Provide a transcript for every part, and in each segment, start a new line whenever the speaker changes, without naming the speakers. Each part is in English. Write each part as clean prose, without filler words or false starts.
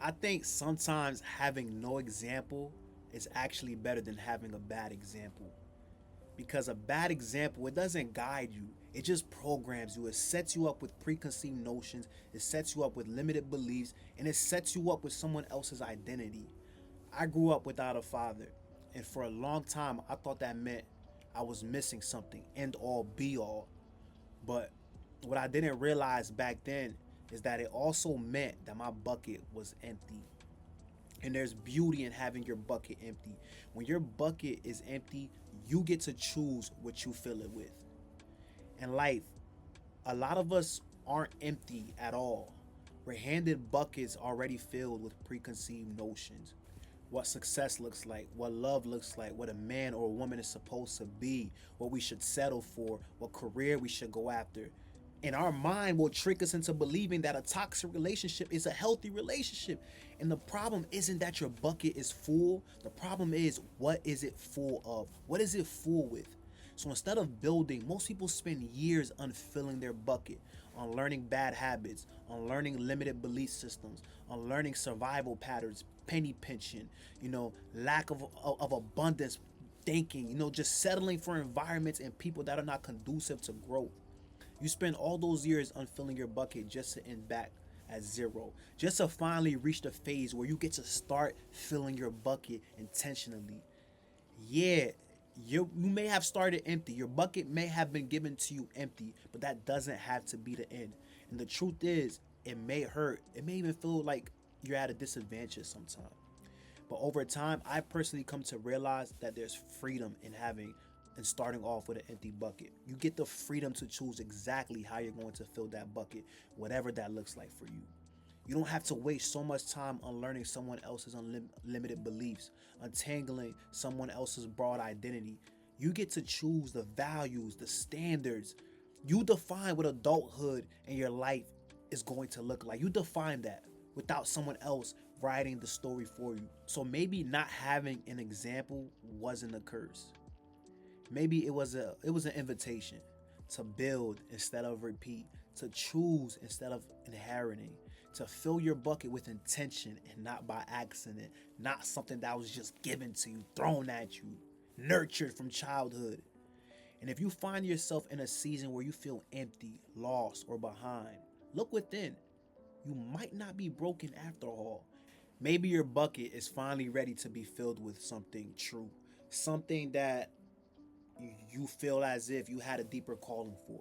I think sometimes having no example is actually better than having a bad example. Because a bad example, it doesn't guide you, it just programs you. It sets you up with preconceived notions, it sets you up with limited beliefs, and it sets you up with someone else's identity. I grew up without a father, and for a long time I thought that meant I was missing something, end all be all. But what I didn't realize back then is that it also meant that my bucket was empty. And there's beauty in having your bucket empty. When your bucket is empty, you get to choose what you fill it with. In life, a lot of us aren't empty at all. We're handed buckets already filled with preconceived notions. What success looks like, what love looks like, what a man or a woman is supposed to be, what we should settle for, what career we should go after. And our mind will trick us into believing that a toxic relationship is a healthy relationship. And the problem isn't that your bucket is full. The problem is, what is it full of? What is it full with? So instead of building, most people spend years unfilling their bucket, on learning bad habits, on learning limited belief systems, on learning survival patterns, penny pinching, lack of abundance thinking, just settling for environments and people that are not conducive to growth. You spend all those years unfilling your bucket just to end back at zero, just to finally reach the phase where you get to start filling your bucket intentionally. Yeah, you may have started empty. Your bucket may have been given to you empty, but that doesn't have to be the end. And the truth is, it may hurt. It may even feel like you're at a disadvantage sometimes. But over time, I personally come to realize that there's freedom in having and starting off with an empty bucket. You get the freedom to choose exactly how you're going to fill that bucket, whatever that looks like for you. You don't have to waste so much time unlearning someone else's unlimited beliefs, untangling someone else's broad identity. You get to choose the values, the standards. You define what adulthood in your life is going to look like. You define that without someone else writing the story for you. So maybe not having an example wasn't a curse. Maybe it was an invitation to build instead of repeat, to choose instead of inheriting, to fill your bucket with intention and not by accident, not something that was just given to you, thrown at you, nurtured from childhood. And if you find yourself in a season where you feel empty, lost, or behind, look within. You might not be broken after all. Maybe your bucket is finally ready to be filled with something true, something that you feel as if you had a deeper calling for,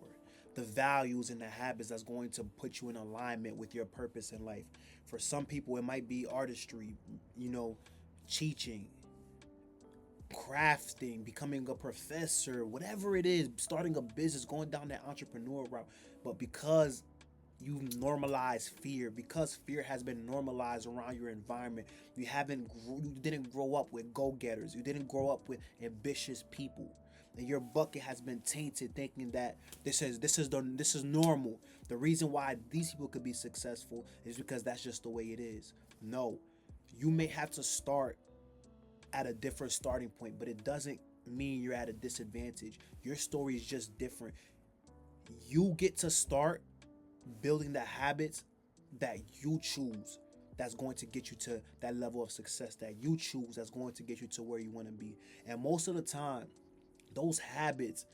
the values and the habits that's going to put you in alignment with your purpose in life. For some people, it might be artistry, teaching, crafting, becoming a professor, whatever it is, starting a business, going down that entrepreneur route. But because you normalize fear, because fear has been normalized around your environment, you didn't grow up with go-getters, you didn't grow up with ambitious people, and your bucket has been tainted thinking that this is normal. The reason why these people could be successful is because that's just the way it is. No, you may have to start at a different starting point, but it doesn't mean you're at a disadvantage. Your story is just different. You get to start building the habits that you choose, that's going to get you to that level of success that you choose, that's going to get you to where you want to be. And most of the time, those habits,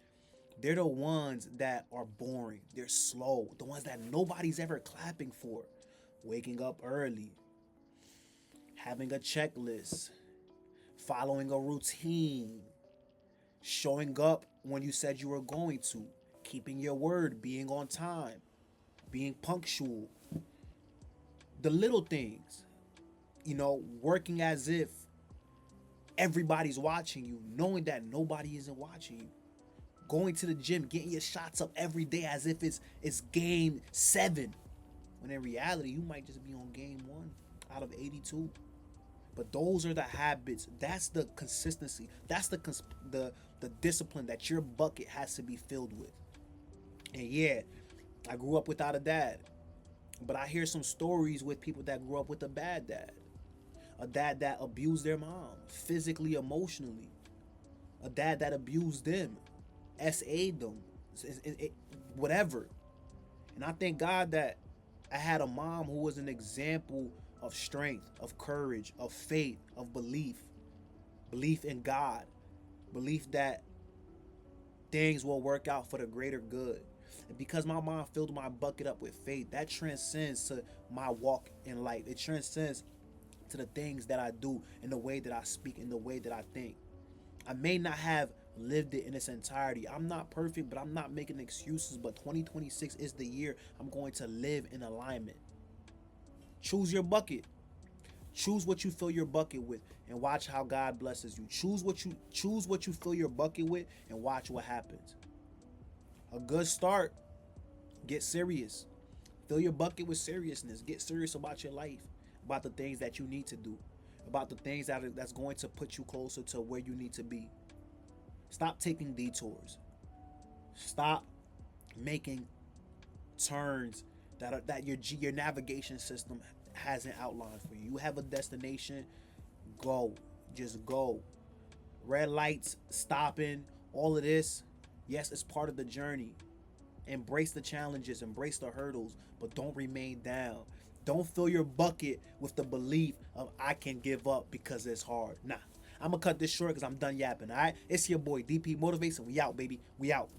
they're the ones that are boring, they're slow, the ones that nobody's ever clapping for. Waking up early, having a checklist, following a routine, showing up when you said you were going to, keeping your word, being on time, being punctual. The little things, working as if everybody's watching you, knowing that nobody isn't watching you. Going to the gym, getting your shots up every day as if it's game 7. When in reality, you might just be on game 1 out of 82. But those are the habits. That's the consistency. That's the discipline that your bucket has to be filled with. And yeah, I grew up without a dad, but I hear some stories with people that grew up with a bad dad, a dad that abused their mom physically, emotionally, a dad that abused them, SA'd them, whatever. And I thank God that I had a mom who was an example of strength, of courage, of faith, of belief, belief in God, belief that things will work out for the greater good. And because my mom filled my bucket up with faith, that transcends to my walk in life. It transcends to the things that I do, in the way that I speak, in the way that I think. I may not have lived it in its entirety. I'm not perfect, but I'm not making excuses. But 2026 is the year I'm going to live in alignment. Choose your bucket. Choose what you fill your bucket with and watch how God blesses you. Choose what you fill your bucket with and watch what happens. A good start, get serious. Fill your bucket with seriousness. Get serious about your life, about the things that you need to do, about the things that's going to put you closer to where you need to be. Stop taking detours. Stop making turns that your navigation system hasn't outlined for you. You have a destination, go. Just go. Red lights, stopping, all of this, yes, it's part of the journey. Embrace the challenges, embrace the hurdles, but don't remain down. Don't fill your bucket with the belief of I can give up because it's hard. Nah, I'm gonna cut this short because I'm done yapping. All right, it's your boy DP Motivates, and we out, baby. We out.